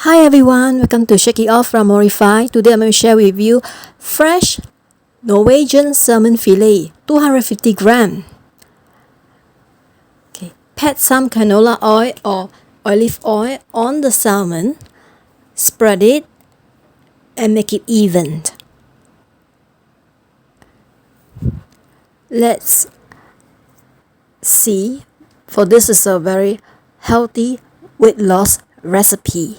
Hi everyone, welcome to Shake It Off from Lamourify. Today I'm going to share with you fresh Norwegian salmon fillet, 250 gram. Okay, pat some canola oil or olive oil on the salmon, spread it and make it even. Let's see, for this is a very healthy weight loss recipe.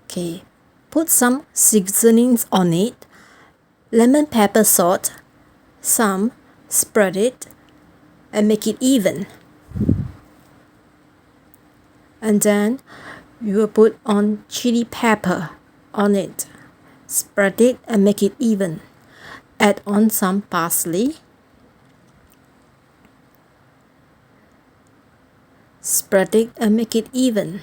Okay, put some seasonings on it, lemon pepper salt, some, spread it and make it even. And then you will put on chili pepper on it, spread it and make it even. Add on some parsley, spread it and make it even.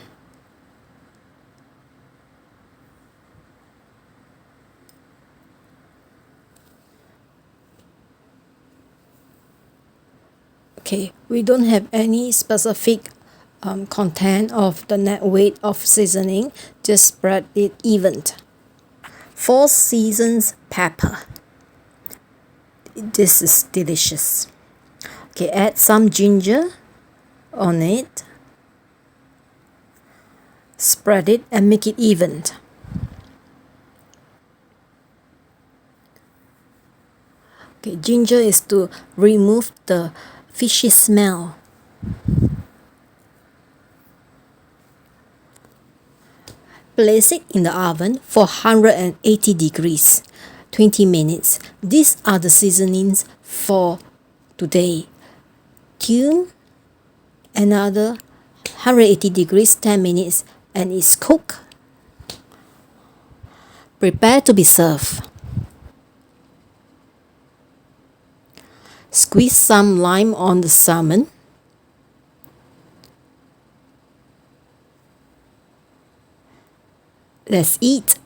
Okay, we don't have any specific content of the net weight of seasoning, just spread it even. 4 seasons pepper. This is delicious. Okay, add some ginger on it, spread it and make it even. Okay, ginger is to remove the fishy smell. Place it in the oven for 180 degrees, 20 minutes. These are the seasonings for today. Tune another 180 degrees, 10 minutes, and it's cooked. Prepare to be served. Squeeze some lime on the salmon. Let's eat.